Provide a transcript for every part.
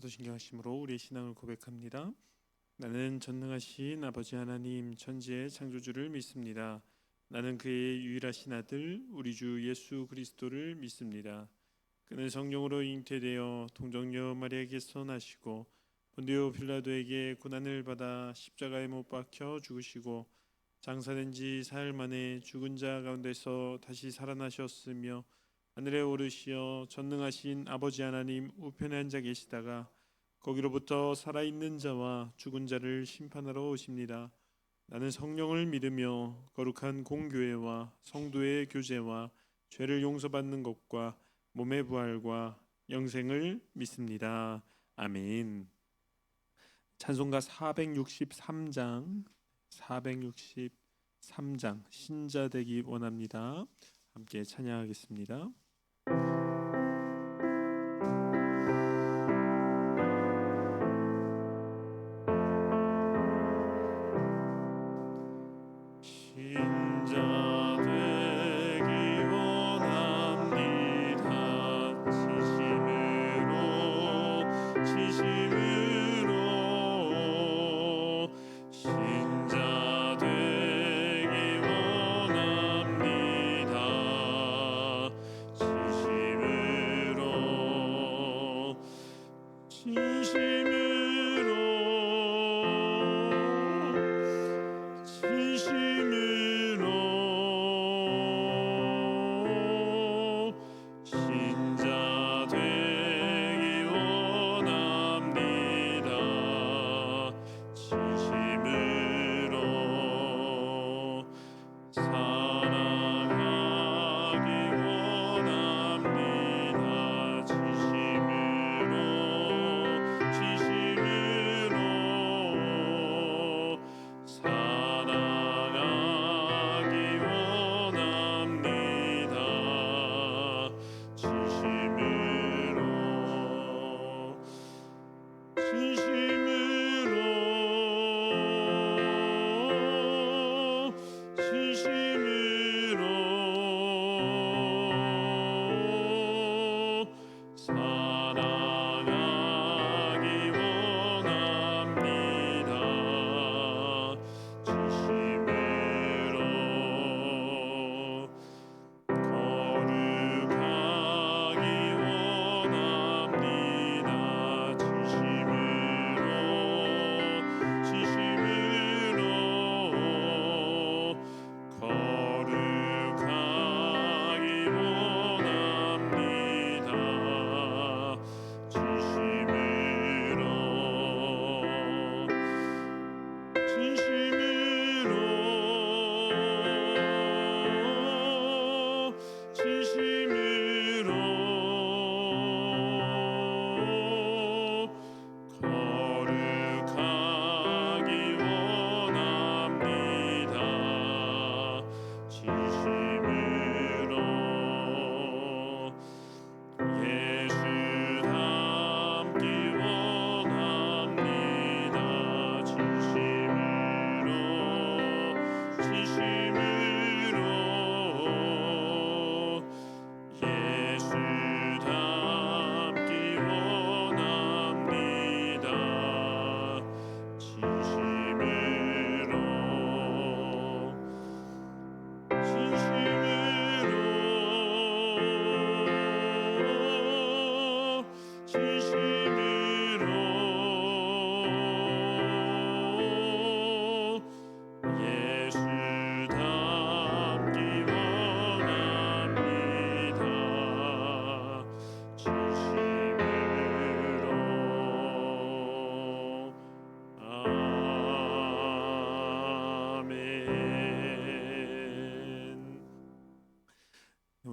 사도신경하심으로 우리의 신앙을 고백합니다. 나는 전능하신 아버지 하나님 천지의 창조주를 믿습니다. 나는 그의 유일하신 아들 우리 주 예수 그리스도를 믿습니다. 그는 성령으로 잉태되어 동정녀 마리아에게서 나시고 본디오 빌라도에게 고난을 받아 십자가에 못 박혀 죽으시고 장사된 지 사흘 만에 죽은 자 가운데서 다시 살아나셨으며 하늘에 오르시어 전능하신 아버지 하나님 우편에 앉아 계시다가 거기로부터 살아있는 자와 죽은 자를 심판하러 오십니다. 나는 성령을 믿으며 거룩한 공교회와 성도의 교제와 죄를 용서받는 것과 몸의 부활과 영생을 믿습니다. 아멘. 찬송가 463장 신자 되기 원합니다. 함께 찬양하겠습니다.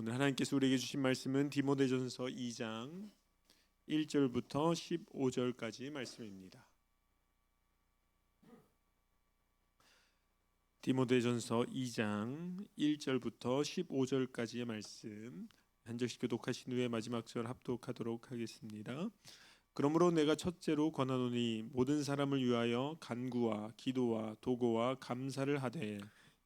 오늘 하나님께서 우리에게 주신 말씀은 디모데전서 2장 1절부터 15절까지 말씀입니다. 디모데전서 2장 1절부터 15절까지의 말씀 한 절씩 교독하신 후에 마지막 절 합독하도록 하겠습니다. 그러므로 내가 첫째로 권하노니 모든 사람을 위하여 간구와 기도와 도고와 감사를 하되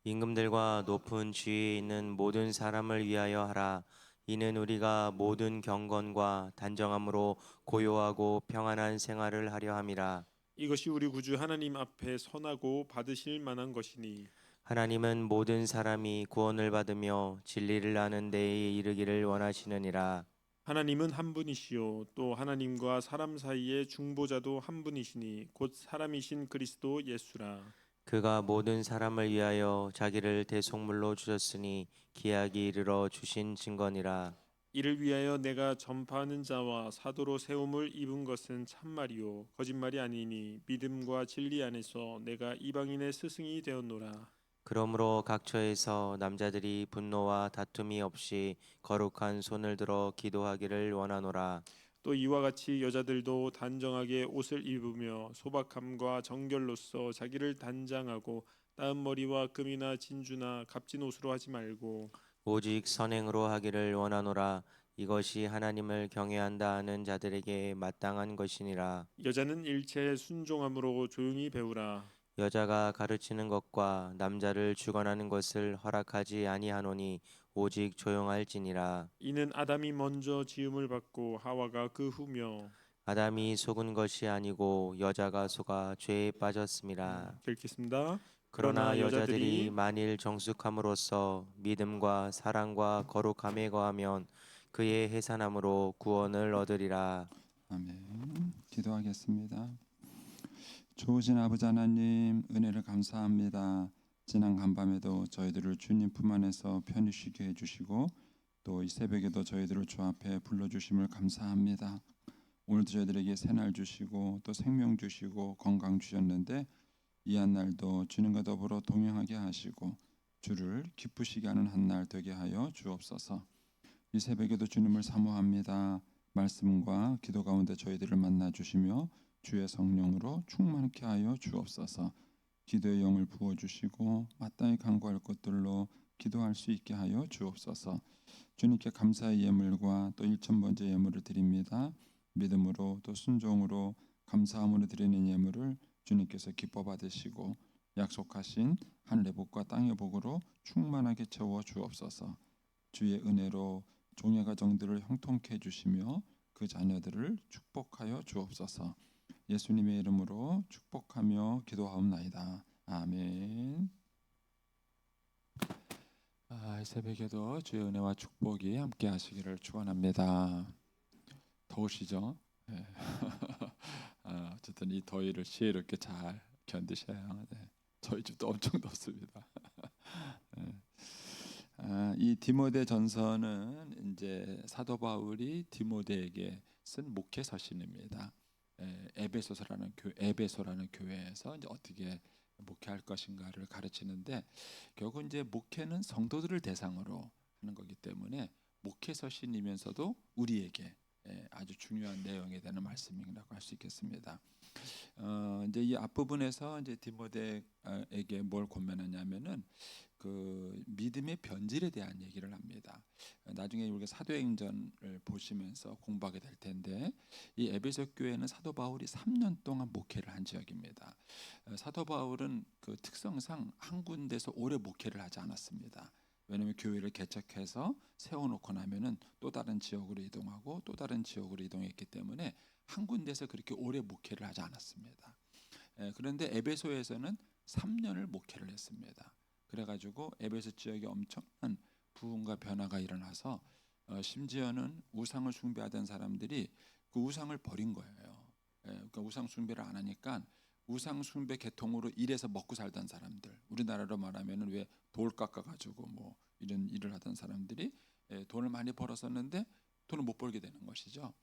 임금들과 높은 지위에 있는 모든 사람을 위하여 하라. 이는 우리가 모든 경건과 단정함으로 고요하고 평안한 생활을 하려 함이라. 이것이 우리 구주 하나님 앞에 선하고 받으실 만한 것이니 하나님은 모든 사람이 구원을 받으며 진리를 아는 데에 이르기를 원하시느니라. 하나님은 한 분이시요 또 하나님과 사람 사이의 중보자도 한 분이시니 곧 사람이신 그리스도 예수라. 그가 모든 사람을 위하여 자기를 대속물로 주셨으니 기약이 이르러 주신 증거니라. 이를 위하여 내가 전파하는 자와 사도로 세움을 입은 것은 참말이요 거짓말이 아니니 믿음과 진리 안에서 내가 이방인의 스승이 되었노라. 그러므로 각처에서 남자들이 분노와 다툼이 없이 거룩한 손을 들어 기도하기를 원하노라. 또 이와 같이 여자들도 단정하게 옷을 입으며 소박함과 정결로서 자기를 단장하고 따은 머리와 금이나 진주나 값진 옷으로 하지 말고 오직 선행으로 하기를 원하노라. 이것이 하나님을 경외한다 하는 자들에게 마땅한 것이니라. 여자는 일체에 순종함으로 조용히 배우라. 여자가 가르치는 것과 남자를 주관하는 것을 허락하지 아니하노니 오직 조용할지니라. 이는 아담이 먼저 지음을 받고 하와가 그 후며. 아담이 속은 것이 아니고 여자가 속아 죄에 빠졌음이라. 읽겠습니다. 그러나 그러나 여자들이 여자들이 만일 정숙함으로써 믿음과 사랑과 거룩함에 거하면 그의 해산함으로 구원을 얻으리라. 아멘. 기도하겠습니다. 좋으신 아버지 하나님, 은혜를 감사합니다. 지난 간밤에도 저희들을 주님 품 안에서 편히 쉬게 해주시고 또 이 새벽에도 저희들을 주 앞에 불러주심을 감사합니다. 오늘도 저희들에게 새날 주시고 또 생명 주시고 건강 주셨는데 이 한 날도 주님과 더불어 동행하게 하시고 주를 기쁘시게 하는 한 날 되게 하여 주옵소서. 이 새벽에도 주님을 사모합니다. 말씀과 기도 가운데 저희들을 만나 주시며 주의 성령으로 충만케 하여 주옵소서. 기도의 영을 부어 주시고 마땅히 간구할 것들로 기도할 수 있게 하여 주옵소서. 주님께 감사의 예물과 또 일천번째 예물을 드립니다. 믿음으로 또 순종으로 감사함으로 드리는 예물을 주님께서 기뻐 받으시고 약속하신 하늘의 복과 땅의 복으로 충만하게 채워 주옵소서. 주의 은혜로 종의 가정들을 형통케 해주시며 그 자녀들을 축복하여 주옵소서. 예수님의 이름으로 축복하며 기도하옵나이다. 아멘. 새벽에도 주의 은혜와 축복이 함께 하시기를 축원합니다. 더우시죠? 네. 어쨌든 이 더위를 지혜롭게 잘 견디셔요. 네. 저희 집도 엄청 덥습니다. 네. 이 디모데 전서는 이제 사도 바울이 디모데에게 쓴 목회 서신입니다. 에베소라는 교회에서 이제 어떻게 목회할 것인가를 가르치는데 결국 이제 목회는 성도들을 대상으로 하는 거기 때문에 목회 서신이면서도 우리에게 아주 중요한 내용이 되는 말씀이라고 할 수 있겠습니다. 이제 이 앞부분에서 이제 디모데에게 뭘 권면하냐면은 그 믿음의 변질에 대한 얘기를 합니다. 나중에 우리가 사도행전을 보시면서 공부하게 될 텐데 이 에베소 교회는 사도 바울이 3년 동안 목회를 한 지역입니다. 사도 바울은 그 특성상 한 군데서 오래 목회를 하지 않았습니다. 왜냐하면 교회를 개척해서 세워놓고 나면은 또 다른 지역으로 이동하고 또 다른 지역으로 이동했기 때문에 한 군데서 그렇게 오래 목회를 하지 않았습니다. 그런데 에베소에서는 3년을 목회를 했습니다. 그래가지고 에베소 지역에 엄청난 부흥과 변화가 일어나서 심지어는 우상을 숭배하던 사람들이 그 우상을 버린 거예요. 그러니까 우상 숭배를 안 하니까 우상 숭배 계통으로 일해서 먹고 살던 사람들, 우리나라로 말하면은 왜 돌 깎아가지고 뭐 이런 일을 하던 사람들이 돈을 많이 벌었었는데 돈을 못 벌게 되는 것이죠.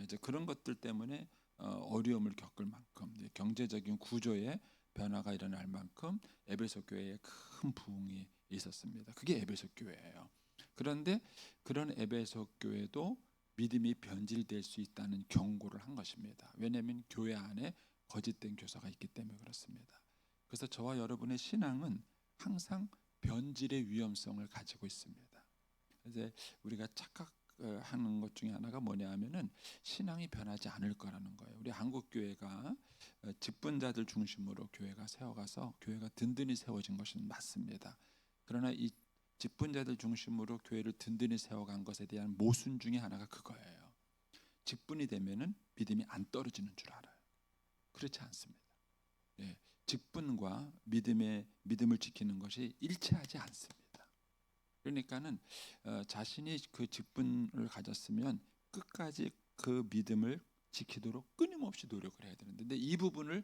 이제 그런 것들 때문에 어려움을 겪을 만큼 경제적인 구조에 변화가 일어날 만큼 에베소 교회에 큰 부흥이 있었습니다. 그게 에베소 교회예요. 그런데 그런 에베소 교회도 믿음이 변질될 수 있다는 경고를 한 것입니다. 왜냐하면 교회 안에 거짓된 교사가 있기 때문에 그렇습니다. 그래서 저와 여러분의 신앙은 항상 변질의 위험성을 가지고 있습니다. 이제 우리가 착각하는 것 중에 하나가 뭐냐 하면은 신앙이 변하지 않을 거라는 거예요. 우리 한국 교회가 직분자들 중심으로 교회가 세워가서 교회가 든든히 세워진 것은 맞습니다. 그러나 이 직분자들 중심으로 교회를 든든히 세워간 것에 대한 모순 중에 하나가 그거예요. 직분이 되면은 믿음이 안 떨어지는 줄 알아요. 그렇지 않습니다. 예, 직분과 믿음을 지키는 것이 일치하지 않습니다. 그러니까는 자신이 그 직분을 가졌으면 끝까지 그 믿음을 지키도록 끊임없이 노력을 해야 되는데, 근데 이 부분을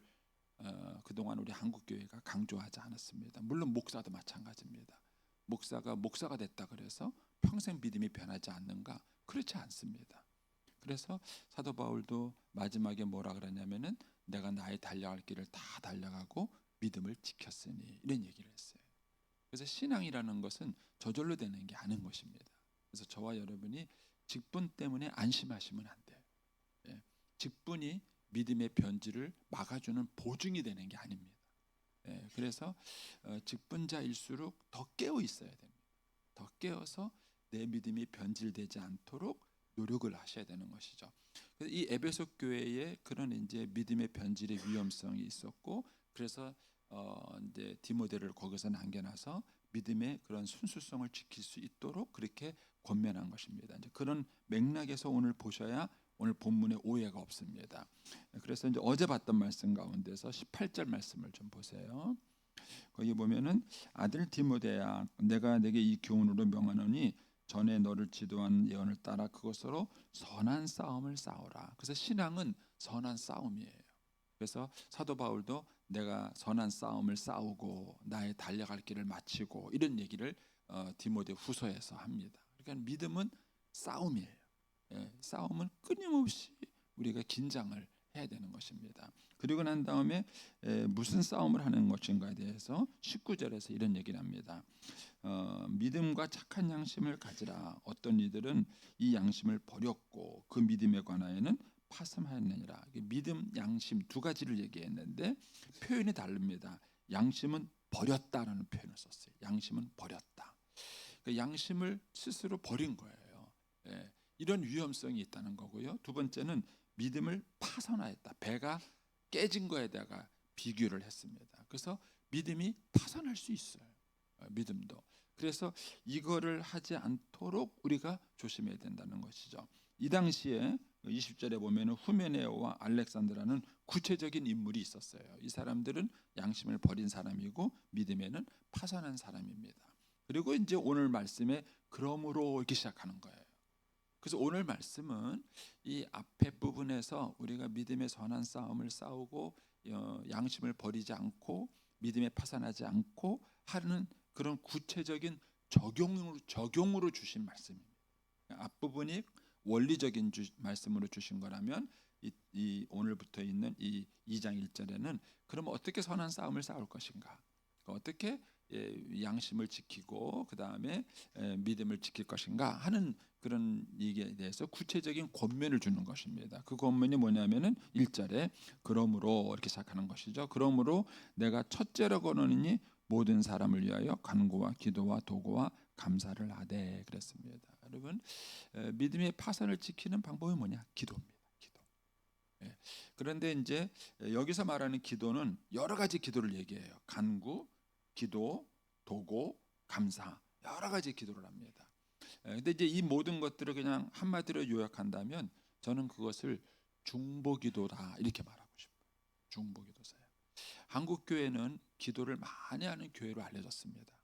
그동안 우리 한국 교회가 강조하지 않았습니다. 물론 목사도 마찬가지입니다. 목사가 됐다 그래서 평생 믿음이 변하지 않는가? 그렇지 않습니다. 그래서 사도 바울도 마지막에 뭐라 그러냐면은 내가 나의 달려갈 길을 다 달려가고 믿음을 지켰으니, 이런 얘기를 했어요. 그래서 신앙이라는 것은 저절로 되는 게 아닌 것입니다. 그래서 저와 여러분이 직분 때문에 안심하시면 안 돼요. 예, 직분이 믿음의 변질을 막아주는 보증이 되는 게 아닙니다. 예, 그래서 직분자일수록 더 깨어 있어야 됩니다. 더 깨어서 내 믿음이 변질되지 않도록 노력을 하셔야 되는 것이죠. 그래서 이 에베소 교회에 그런 이제 믿음의 변질의 위험성이 있었고, 그래서 이제 디모데를 거기서 남겨놔서 믿음의 그런 순수성을 지킬 수 있도록 그렇게 권면한 것입니다. 이제 그런 맥락에서 오늘 보셔야 오늘 본문에 오해가 없습니다. 그래서 이제 어제 봤던 말씀 가운데서 18절 말씀을 좀 보세요. 거기 보면은 아들 디모데야, 내가 내게 이 교훈으로 명하노니 전에 너를 지도한 예언을 따라 그것으로 선한 싸움을 싸우라. 그래서 신앙은 선한 싸움이에요. 그래서 사도 바울도 내가 선한 싸움을 싸우고 나의 달려갈 길을 마치고, 이런 얘기를 디모데 후서에서 합니다. 그러니까 믿음은 싸움이에요. 예, 싸움은 끊임없이 우리가 긴장을 해야 되는 것입니다. 그리고 난 다음에 무슨 싸움을 하는 것인가에 대해서 19절에서 이런 얘기를 합니다. 믿음과 착한 양심을 가지라. 어떤 이들은 이 양심을 버렸고 그 믿음에 관하여는 파슴하였느니라. 믿음, 양심 두 가지를 얘기했는데 표현이 다릅니다. 양심은 버렸다라는 표현을 썼어요. 양심은 버렸다. 그러니까 양심을 스스로 버린 거예요. 예, 이런 위험성이 있다는 거고요. 두 번째는 믿음을 파손하였다. 배가 깨진 거에다가 비교를 했습니다. 그래서 믿음이 파손할 수 있어요. 믿음도. 그래서 이거를 하지 않도록 우리가 조심해야 된다는 것이죠. 이 당시에 20절에 보면 후메네오와 알렉산드라는 구체적인 인물이 있었어요. 이 사람들은 양심을 버린 사람이고 믿음에는 파산한 사람입니다. 그리고 이제 오늘 말씀에 그러므로 이렇게 시작하는 거예요. 그래서 오늘 말씀은 이 앞에 부분에서 우리가 믿음의 선한 싸움을 싸우고 양심을 버리지 않고 믿음에 파산하지 않고 하는 그런 구체적인 적용으로 주신 말씀입니다. 앞부분이 원리적인 말씀으로 주신 거라면 이 오늘부터 있는 이 2장 1절에는 그럼 어떻게 선한 싸움을 싸울 것인가, 어떻게 양심을 지키고 그 다음에 믿음을 지킬 것인가 하는 그런 얘기에 대해서 구체적인 권면을 주는 것입니다. 그 권면이 뭐냐면은 1절에 그러므로 이렇게 시작하는 것이죠. 그러므로 내가 첫째로 거느니니 모든 사람을 위하여 간구와 기도와 도구와 감사를 하되 그랬습니다. 여러분, 믿음의 파선을 지키는 방법이 뭐냐? 기도입니다. 기도. 그런데 이제 여기서 말하는 기도는 여러 가지 기도를 얘기해요. 간구, 기도, 도고, 감사, 여러 가지 기도를 합니다. 근데 이제 이 모든 것들을 그냥 한마디로 요약한다면 저는 그것을 중보기도다 이렇게 말하고 싶어요. 중보기도사요. 한국 교회는 기도를 많이 하는 교회로 알려졌습니다.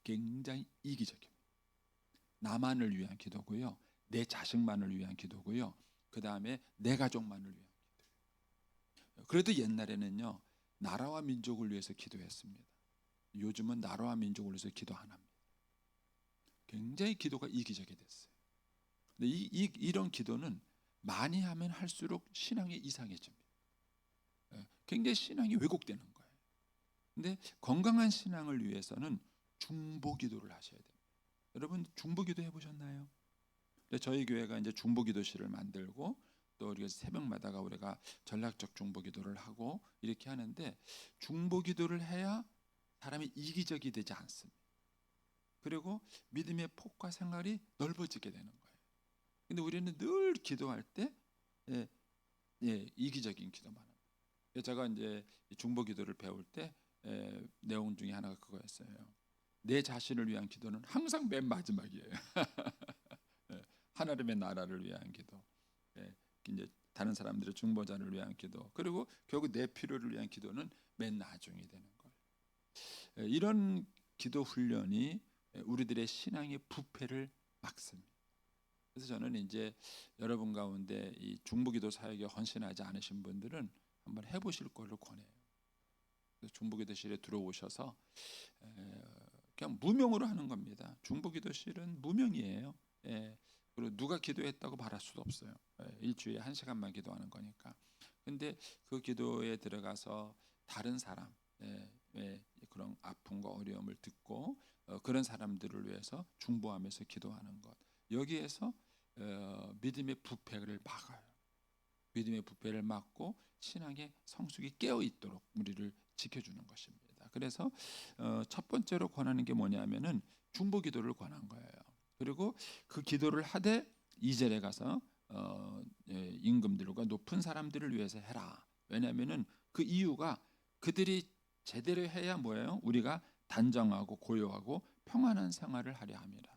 굉장히 이기적입니다. 나만을 위한 기도고요, 내 자식만을 위한 기도고요, 그 다음에 내 가족만을 위한 기도예요. 그래도 옛날에는요 나라와 민족을 위해서 기도했습니다. 요즘은 나라와 민족을 위해서 기도 안 합니다. 굉장히 기도가 이기적이 됐어요. 근데 이런 기도는 많이 하면 할수록 신앙이 이상해집니다. 굉장히 신앙이 왜곡되는 거예요. 근데 건강한 신앙을 위해서는 중보기도를 하셔야 됩니다. 여러분 중보기도 해보셨나요? 저희 교회가 이제 중보기도실을 만들고 또 우리가 새벽마다가 우리가 전략적 중보기도를 하고 이렇게 하는데, 중보기도를 해야 사람이 이기적이 되지 않습니다. 그리고 믿음의 폭과 생활이 넓어지게 되는 거예요. 근데 우리는 늘 기도할 때 이기적인 기도만 합니다. 제가 이제 중보기도를 배울 때 내용 중에 하나가 그거였어요. 내 자신을 위한 기도는 항상 맨 마지막이에요. 예, 하나님의 나라를 위한 기도, 예, 이제 다른 사람들의 중보자를 위한 기도, 그리고 결국 내 필요를 위한 기도는 맨 나중이 되는 거예요. 예, 이런 기도 훈련이 우리들의 신앙의 부패를 막습니다. 그래서 저는 이제 여러분 가운데 이 중보기도 사역에 헌신하지 않으신 분들은 한번 해보실 거를 권해요. 중보기도실에 들어오셔서 그냥 무명으로 하는 겁니다. 중보기도실은 무명이에요. 예. 그리고 누가 기도했다고 말할 수도 없어요. 일주일에 1시간만 기도하는 거니까. 근데 그 기도에 들어가서 다른 사람, 그런 아픔과 어려움을 듣고 그런 사람들을 위해서 중보하면서 기도하는 것. 여기에서 믿음의 부패를 막아요. 믿음의 부패를 막고 신앙의 성숙이 깨어 있도록 우리를 지켜주는 것입니다. 그래서 첫 번째로 권하는 게 뭐냐면은 중보기도를 권한 거예요. 그리고 그 기도를 하되 2절에 가서 임금들과 높은 사람들을 위해서 해라. 왜냐하면은 그 이유가 그들이 제대로 해야 뭐예요? 우리가 단정하고 고요하고 평안한 생활을 하려 함이라.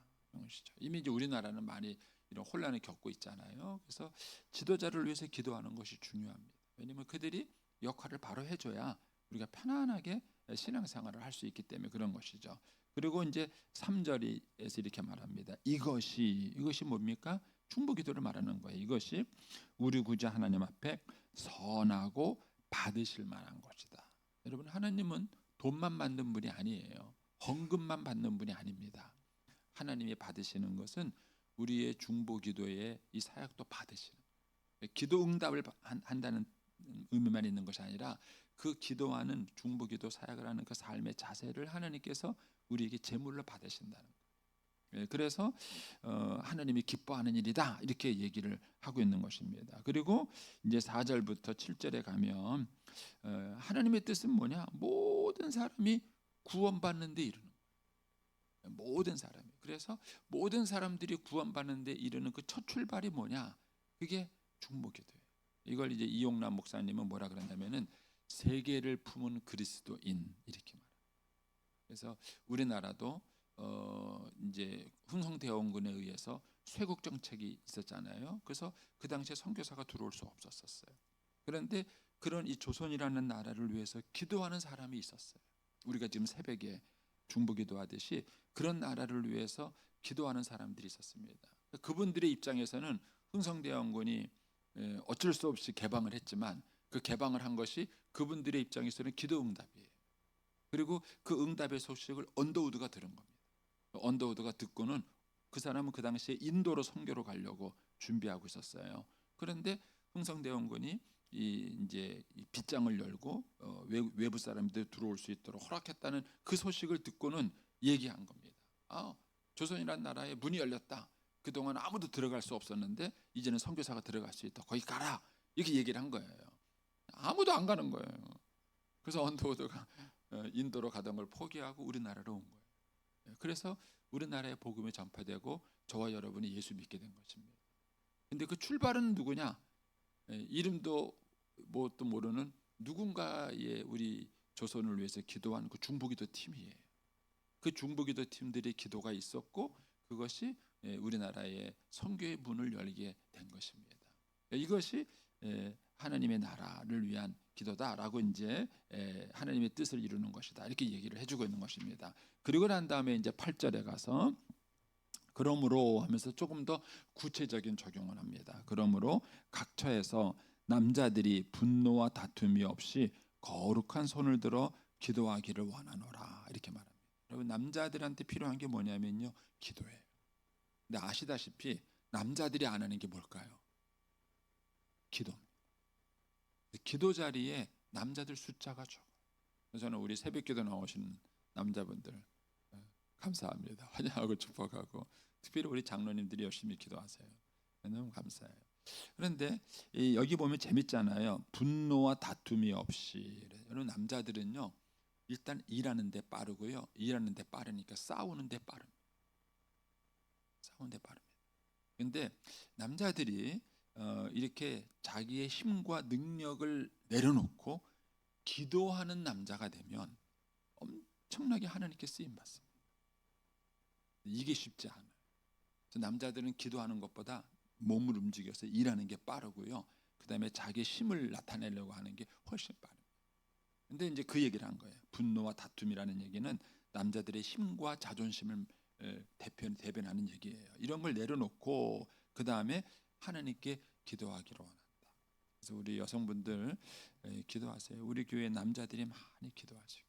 이미 이제 우리나라는 많이 이런 혼란을 겪고 있잖아요. 그래서 지도자를 위해서 기도하는 것이 중요합니다. 왜냐하면 그들이 역할을 바로 해줘야 우리가 편안하게 신앙생활을 할 수 있기 때문에 그런 것이죠. 그리고 이제 3절에서 이렇게 말합니다. 이것이 뭡니까? 중보기도를 말하는 거예요. 이것이 우리 구주 하나님 앞에 선하고 받으실 만한 것이다. 여러분, 하나님은 돈만 받는 분이 아니에요. 헌금만 받는 분이 아닙니다. 하나님이 받으시는 것은 우리의 중보기도에 이 사역도 받으시는, 기도 응답을 한다는 의미만 있는 것이 아니라 그 기도하는 중보기도 사역을 하는 그 삶의 자세를 하나님께서 우리에게 제물로 받으신다는 거예요. 그래서 하나님이 기뻐하는 일이다 이렇게 얘기를 하고 있는 것입니다. 그리고 이제 4절부터 7절에 가면 하나님의 뜻은 뭐냐? 모든 사람이 구원받는 데 이르는 거예요. 모든 사람이. 그래서 모든 사람들이 구원받는 데 이르는 그 첫 출발이 뭐냐? 그게 중보기도예요. 이걸 이제 이용남 목사님은 뭐라 그러냐면은 세계를 품은 그리스도인 이렇게 말해요. 그래서 우리나라도 이제 흥성대원군에 의해서 쇄국 정책이 있었잖아요. 그래서 그 당시에 선교사가 들어올 수 없었어요. 그런데 그런 이 조선이라는 나라를 위해서 기도하는 사람이 있었어요. 우리가 지금 새벽에 중보기도하듯이 그런 나라를 위해서 기도하는 사람들이 있었습니다. 그분들의 입장에서는 흥성대원군이 어쩔 수 없이 개방을 했지만 그 개방을 한 것이 그분들의 입장에서는 기도 응답이에요. 그리고 그 응답의 소식을 언더우드가 들은 겁니다. 언더우드가 듣고는 그 사람은 그 당시에 인도로 선교로 가려고 준비하고 있었어요. 그런데 흥성대원군이 이제 빗장을 열고 외부 사람들이 들어올 수 있도록 허락했다는 그 소식을 듣고는 얘기한 겁니다. 조선이라는 나라에 문이 열렸다. 그동안 아무도 들어갈 수 없었는데 이제는 선교사가 들어갈 수 있다. 거기 가라. 이렇게 얘기를 한 거예요. 아무도 안 가는 거예요. 그래서 언더우드가 인도로 가던 걸 포기하고 우리나라로 온 거예요. 그래서 우리나라에 복음이 전파되고 저와 여러분이 예수 믿게 된 것입니다. 근데 그 출발은 누구냐? 이름도 뭣도 모르는 누군가의 우리 조선을 위해서 기도한 그 중보기도 팀이에요. 그 중보기도 팀들의 기도가 있었고 그것이 우리나라의 선교의 문을 열게 된 것입니다. 이것이 하나님의 나라를 위한 기도다라고 이제 하나님의 뜻을 이루는 것이다 이렇게 얘기를 해주고 있는 것입니다. 그리고 난 다음에 이제 8절에 가서 그러므로 하면서 조금 더 구체적인 적용을 합니다. 그러므로 각 처에서 남자들이 분노와 다툼이 없이 거룩한 손을 들어 기도하기를 원하노라 이렇게 말합니다. 여러분, 남자들한테 필요한 게 뭐냐면요, 기도예요. 근데 아시다시피 남자들이 안 하는 게 뭘까요? 기도입니다. 기도 자리에 남자들 숫자가 적어요. 그래서 저는 우리 새벽기도 나오시는 남자분들 감사합니다. 환영하고 축복하고 특별히 우리 장로님들이 열심히 기도하세요. 너무 감사해요. 그런데 여기 보면 재밌잖아요. 분노와 다툼이 없이. 여러분, 남자들은요 일단 일하는 데 빠르고요. 일하는 데 빠르니까 싸우는 데 빠릅니다. 싸우는 데 빠릅니다. 근데 남자들이 이렇게 자기의 힘과 능력을 내려놓고 기도하는 남자가 되면 엄청나게 하나님께 쓰임 받습니다. 이게 쉽지 않아요. 그래서 남자들은 기도하는 것보다 몸을 움직여서 일하는 게 빠르고요. 그다음에 자기 힘을 나타내려고 하는 게 훨씬 빠릅니다. 근데 이제 그 얘기를 한 거예요. 분노와 다툼이라는 얘기는 남자들의 힘과 자존심을 대변하는 얘기예요. 이런 걸 내려놓고 그 다음에 하나님께 기도하기로 원한다. 그래서 우리 여성분들 기도하세요. 우리 교회 남자들이 많이 기도하시게.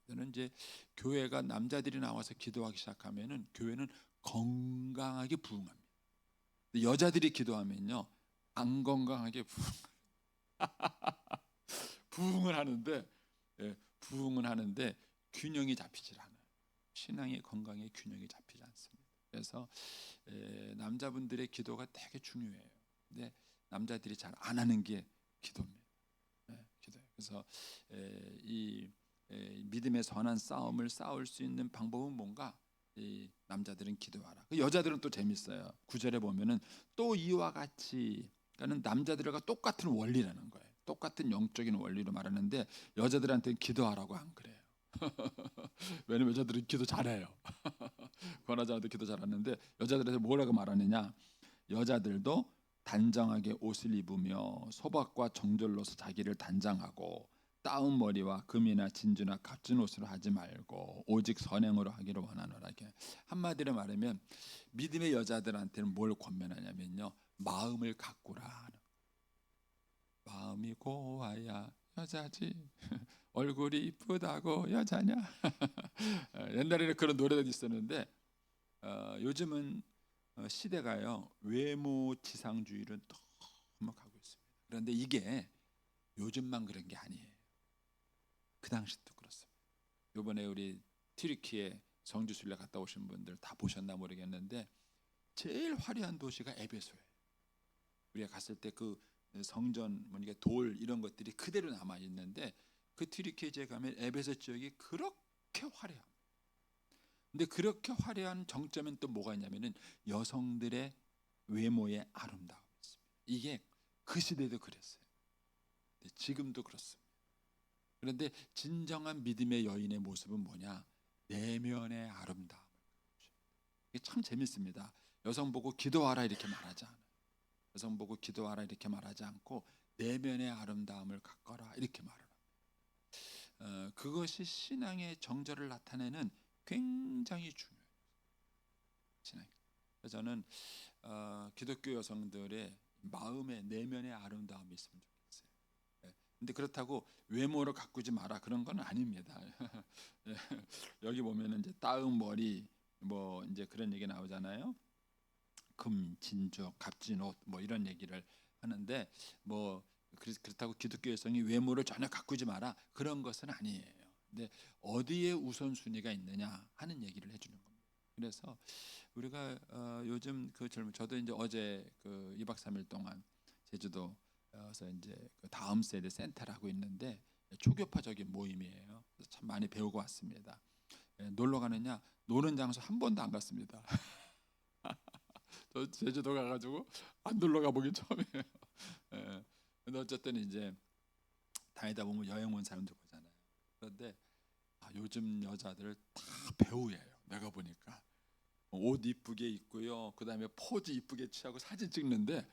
저는 이제 교회가 남자들이 나와서 기도하기 시작하면은 교회는 건강하게 부흥합니다. 여자들이 기도하면요 안 건강하게 부흥을 하는데 부흥은 하는데 균형이 잡히질 않아요. 신앙의 건강에 균형이 잡히지 않습니다. 그래서 남자분들의 기도가 되게 중요해요. 근데 남자들이 잘 안 하는 게 기도입니다. 기도예요. 그래서 이 믿음의 선한 싸움을 싸울 수 있는 방법은 뭔가? 이 남자들은 기도하라. 여자들은 또 재밌어요. 9절에 보면은 또 이와 같이, 그러니까는 남자들과 똑같은 원리라는 거예요. 똑같은 영적인 원리로 말하는데 여자들한테는 기도하라고 안 그래요. 왜냐면 여자들은 기도 잘해요. 권하자도 기도 잘하는데 여자들한테 뭐라고 말하느냐? 여자들도 단정하게 옷을 입으며 소박과 정절로서 자기를 단장하고 따은 머리와 금이나 진주나 값진 옷으로 하지 말고 오직 선행으로 하기를 원하노라. 이렇게 한마디로 말하면 믿음의 여자들한테는 뭘 권면하냐면요, 마음을 가꾸라. 마음이 고와야 여자지 얼굴이 이쁘다고 여자냐. 옛날에는 그런 노래가 있었는데 요즘은 시대가요 외모 지상주의를 너무 가고 있습니다. 그런데 이게 요즘만 그런 게 아니에요. 그 당시도 그렇습니다. 이번에 우리 튀르키예 성지순례 갔다 오신 분들 다 보셨나 모르겠는데 제일 화려한 도시가 에베소예요. 우리가 갔을 때 그 성전 뭐니까 돌 이런 것들이 그대로 남아 있는데 그 튀르키예에 가면 에베소 지역이 그렇게 화려합니다. 근데 그렇게 화려한 정점은 또 뭐가 있냐면은 여성들의 외모의 아름다움이 있습니다. 이게 그 시대도 그랬어요. 지금도 그렇습니다. 그런데 진정한 믿음의 여인의 모습은 뭐냐? 내면의 아름다움. 이게 참 재밌습니다. 여성 보고 기도하라 이렇게 말하지 않아요. 여성 보고 기도하라 이렇게 말하지 않고 내면의 아름다움을 갖거라 이렇게 말을 합니다. 그것이 신앙의 정절을 나타내는 굉장히 중요해요. 신앙. 저는 기독교 여성들의 마음의 내면의 아름다움이 있으면 좋겠어요. 근데 그렇다고 외모를 가꾸지 마라 그런 건 아닙니다. 여기 보면은 이제 따은 머리 뭐 이제 그런 얘기 나오잖아요. 금, 진주, 값진 옷 뭐 이런 얘기를 하는데 뭐 그렇다고 기독교 여성이 외모를 전혀 가꾸지 마라 그런 것은 아니에요. 근데 어디에 우선순위가 있느냐 하는 얘기를 해주는 겁니다. 그래서 우리가 요즘 그 젊은 저도 이제 어제 그 2박 3일 동안 제주도에서 이제 그 다음 세대 센터를 하고 있는데 초교파적인 모임이에요. 그래서 참 많이 배우고 왔습니다. 놀러 가느냐 노는 장소 한 번도 안 갔습니다. 저 제주도 가가지고 안 놀러 가보기 처음이에요. 근데 어쨌든 이제 다니다 보면 여행 온 사람들 보잖아요. 그런데 요즘 여자들 다 배우예요. 내가 보니까 옷 이쁘게 입고요. 그 다음에 포즈 이쁘게 취하고 사진 찍는데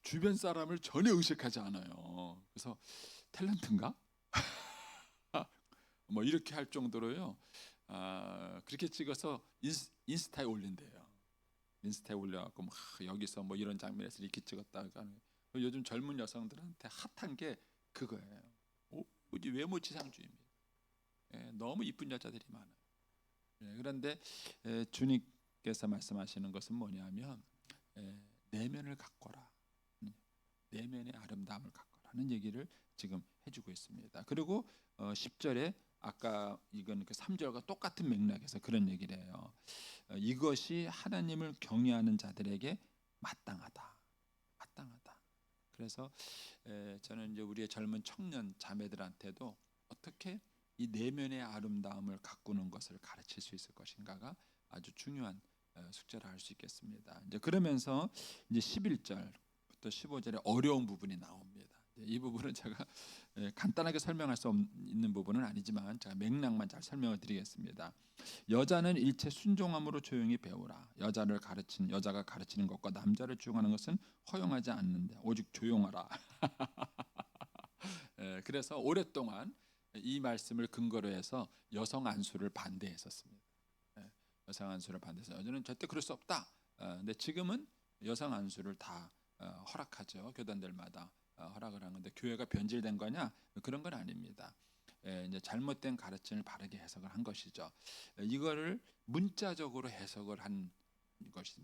주변 사람을 전혀 의식하지 않아요. 그래서 탤런트인가? 뭐 이렇게 할 정도로요. 그렇게 찍어서 인스타에 올린대요. 인스타에 올려갖고 막 여기서 뭐 이런 장면에서 이렇게 찍었다. 요즘 젊은 여성들한테 핫한 게 그거예요. 우리 외모 지상주의입니다. 너무 이쁜 여자들이 많아요. 그런데 주님께서 말씀하시는 것은 뭐냐면 내면을 가꿔라. 내면의 아름다움을 가꿔라는 얘기를 지금 해주고 있습니다. 그리고 10절에 아까 이건 그 3절과 똑같은 맥락에서 그런 얘기를 해요. 이것이 하나님을 경외하는 자들에게 마땅하다. 마땅하다. 그래서 저는 이제 우리의 젊은 청년 자매들한테도 어떻게 이 내면의 아름다움을 가꾸는 것을 가르칠 수 있을 것인가가 아주 중요한 숙제를 할 수 있겠습니다. 이제 그러면서 이제 11절부터 15절에 어려운 부분이 나옵니다. 이 부분은 제가 간단하게 설명할 수 있는 부분은 아니지만 제가 맥락만 잘 설명을 드리겠습니다. 여자는 일체 순종함으로 조용히 배우라. 여자가 가르치는 것과 남자를 주용하는 것은 허용하지 않는데 오직 조용하라. 그래서 오랫동안 이 말씀을 근거로 해서 여성 안수를 반대했었습니다. 여성 안수를 반대해서 여자는 절대 그럴 수 없다. 근데 지금은 여성 안수를 다 허락하죠. 교단들마다 허락을 하는데 교회가 변질된 거냐? 그런 건 아닙니다. 이제 잘못된 가르침을 바르게 해석을 한 것이죠. 이거를 문자적으로 해석을 한 것이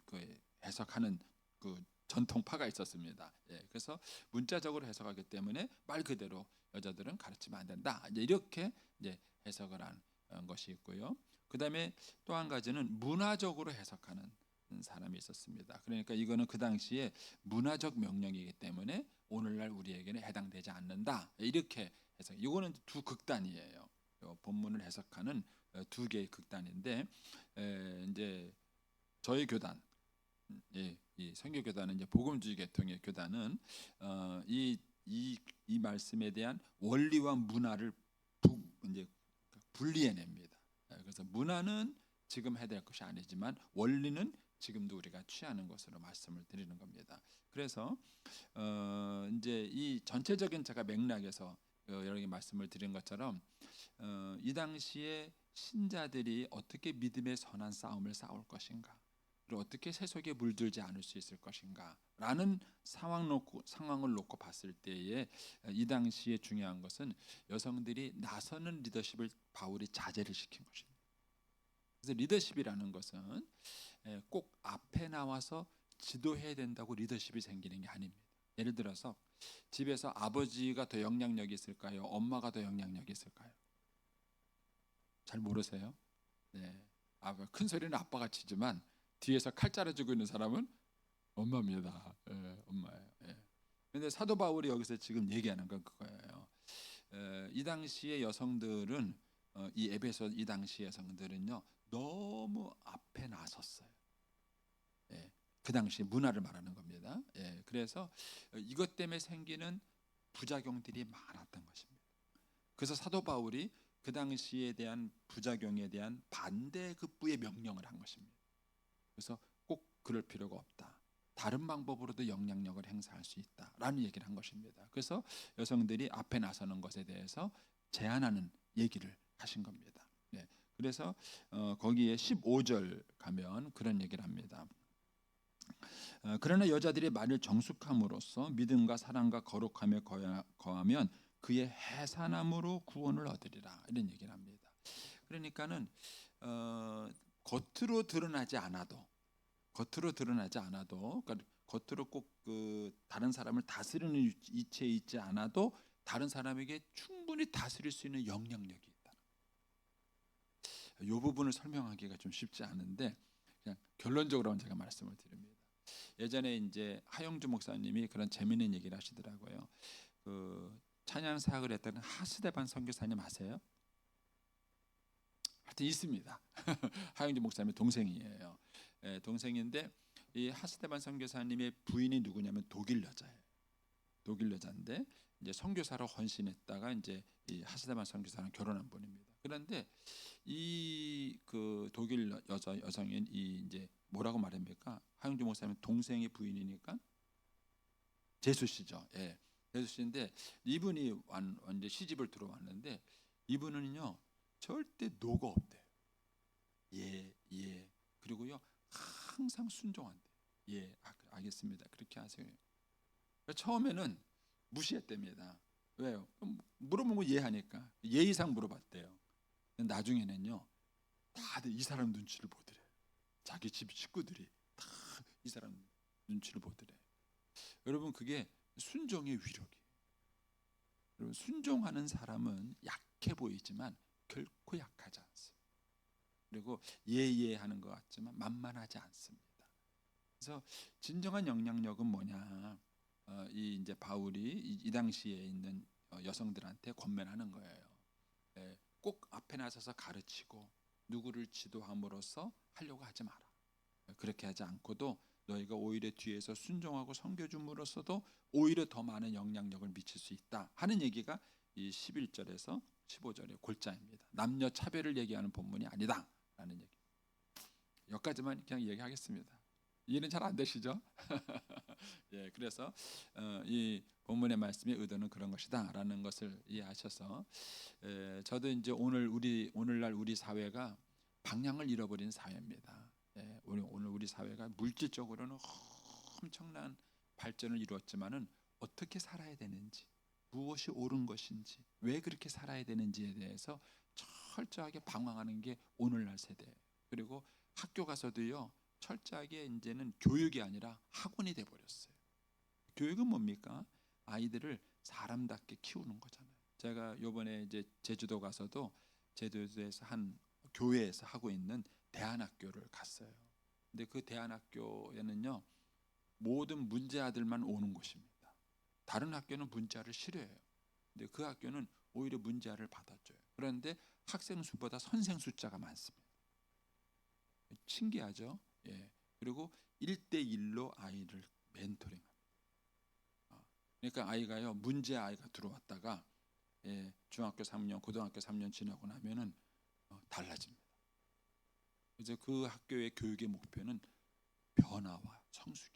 그 해석하는 그 전통파가 있었습니다. 그래서 문자적으로 해석하기 때문에 말 그대로 여자들은 가르치면 안 된다. 이렇게 이제 해석을 한 것이 있고요. 그다음에 또 한 가지는 문화적으로 해석하는 사람이 있었습니다. 그러니까 이거는 그 당시에 문화적 명령이기 때문에 오늘날 우리에게는 해당되지 않는다. 이렇게 해석. 이거는 두 극단이에요. 본문을 해석하는 두 개의 극단인데 이제 저희 교단, 이 선교교단은 이제 복음주의 계통의 교단은 이 말씀에 대한 원리와 문화를 이제 분리해냅니다. 그래서 문화는 지금 해야 될 것이 아니지만 원리는 지금도 우리가 취하는 것으로 말씀을 드리는 겁니다. 그래서 이제 이 전체적인 제가 맥락에서 여러 개 말씀을 드린 것처럼 이 당시에 신자들이 어떻게 믿음의 선한 싸움을 싸울 것인가, 그리고 어떻게 세속에 물들지 않을 수 있을 것인가라는 상황을 놓고 봤을 때에 이 당시에 중요한 것은 여성들이 나서는 리더십을 바울이 자제를 시킨 것입니다. 그래서 리더십이라는 것은 꼭 앞에 나와서 지도해야 된다고 리더십이 생기는 게 아닙니다. 예를 들어서 집에서 아버지가 더 영향력이 있을까요? 엄마가 더 영향력이 있을까요? 잘 모르세요? 네. 큰 소리는 아빠가 치지만 뒤에서 칼 자르주고 있는 사람은 엄마입니다. 엄마예요. 그런데 사도 바울이 여기서 지금 얘기하는 건 그거예요. 이 당시의 여성들은 이 에베소 이 당시 여성들은요 너무 앞에 나섰어요. 그 당시 문화를 말하는 겁니다. 그래서 이것 때문에 생기는 부작용들이 많았던 것입니다. 그래서 사도 바울이 그 당시에 대한 부작용에 대한 반대급부의 명령을 한 것입니다. 그래서 꼭 그럴 필요가 없다. 다른 방법으로도 영향력을 행사할 수 있다라는 얘기를 한 것입니다. 그래서 여성들이 앞에 나서는 것에 대해서 제안하는 얘기를 하신 겁니다. 그래서 거기에 15절 가면 그런 얘기를 합니다. 그러나 여자들의 말을 정숙함으로써 믿음과 사랑과 거룩함에 거하면 그의 해산함으로 구원을 얻으리라, 이런 얘기를 합니다. 그러니까는 겉으로 드러나지 않아도 그러니까 겉으로 꼭 다른 사람을 다스리는 이치에 있지 않아도 다른 사람에게 충분히 다스릴 수 있는 영향력이 있다. 이 부분을 설명하기가 좀 쉽지 않은데 그냥 결론적으로만 제가 말씀을 드립니다. 예전에 이제 하영주 목사님이 그런 재미있는 얘기를 하시더라고요. 그 찬양 사역을 했던 하스데반 선교사님 아세요? 하여튼 있습니다. 하영주 목사님의 동생이에요. 동생인데 이 하스데반 선교사님의 부인이 누구냐면 독일 여자예요. 독일 여자인데 이제 선교사로 헌신했다가 이제 이 하스데반 선교사랑 결혼한 분입니다. 그런데 이 그 독일 여성인 이 이제 뭐라고 말합니까? 하영주 목사님 동생의 부인이니까 제수 씨죠. 제수 씨인데 이분이 이제 시집을 들어왔는데 이분은요 절대 노가 없대요. 그리고요 항상 순종한대. 알겠습니다. 그렇게 하세요. 처음에는 무시했답니다. 왜요? 물어보면 예하니까 예의상 물어봤대요. 나중에는요 다들 이 사람 눈치를 보더래. 자기 집 식구들이 다 이 사람 눈치를 보더래. 여러분 그게 순종의 위력이에요. 여러분 순종하는 사람은 약해 보이지만 결코 약하지 않습니다. 그리고 예하는 것 같지만 만만하지 않습니다. 그래서 진정한 영향력은 뭐냐? 이 이제 바울이 이 당시에 있는 여성들한테 권면하는 거예요. 꼭 앞에 나서서 가르치고 누구를 지도함으로써 하려고 하지 마라. 그렇게 하지 않고도 너희가 오히려 뒤에서 순종하고 섬겨줌으로써도 오히려 더 많은 영향력을 미칠 수 있다 하는 얘기가 이 11절에서 15절의 골자입니다. 남녀 차별을 얘기하는 본문이 아니다라는 얘기. 여기까지만 그냥 얘기하겠습니다. 이해는 잘 안 되시죠? 예, 그래서 이 본문의 말씀의 의도는 그런 것이다라는 것을 이해하셔서 저도 이제 오늘날 우리 사회가 방향을 잃어버린 사회입니다. 예, 오늘 우리 사회가 물질적으로는 엄청난 발전을 이루었지만은 어떻게 살아야 되는지, 무엇이 옳은 것인지, 왜 그렇게 살아야 되는지에 대해서 철저하게 방황하는 게 오늘날 세대. 그리고 학교 가서도요, 철저하게 이제는 교육이 아니라 학원이 돼 버렸어요. 교육은 뭡니까? 아이들을 사람답게 키우는 거잖아요. 제가 요번에 이제 제주도 가서도 제주도에서 한 교회에서 하고 있는 대안학교를 갔어요. 근데 그 대안학교에는요, 모든 문제아들만 오는 곳입니다. 다른 학교는 문제아를 싫어해요. 근데 그 학교는 오히려 문제아를 받아줘요. 그런데 학생 수보다 선생 숫자가 많습니다. 신기하죠? 예. 그리고 1대1로 아이를 멘토링합니다. 그러니까 아이가요, 문제 아이가 들어왔다가 중학교 3년, 고등학교 3년 지나고 나면은 달라집니다. 그래서 그 학교의 교육의 목표는 변화와 성숙이.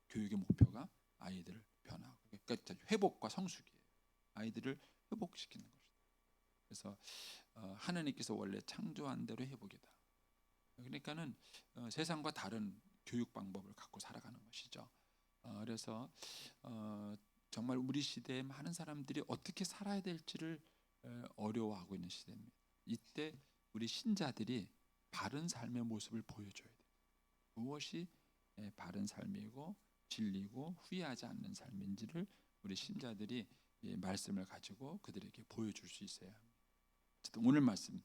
교육의 목표가 아이들을 변화하고, 그러니까 회복과 성숙이에요. 아이들을 회복시키는 것이다. 그래서 하나님께서 원래 창조한 대로 회복이다. 그러니까는 세상과 다른 교육 방법을 갖고 살아가는 것이죠. 그래서 정말 우리 시대에 많은 사람들이 어떻게 살아야 될지를 어려워하고 있는 시대입니다. 이때 우리 신자들이 바른 삶의 모습을 보여줘야 돼요. 무엇이 바른 삶이고 진리고 후회하지 않는 삶인지를 우리 신자들이 말씀을 가지고 그들에게 보여줄 수 있어야 합니다. 오늘 말씀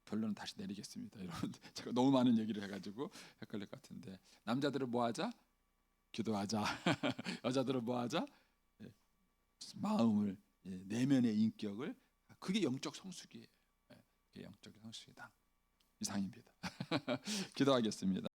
결론은 다시 내리겠습니다. 여러분, 제가 너무 많은 얘기를 해가지고 헷갈릴 것 같은데, 남자들은 뭐 하자? 기도하자. 여자들은 뭐 하자? 마음을, 내면의 인격을, 그게 영적 성숙이에요. 그게 영적 성숙이다. 이상입니다. 기도하겠습니다.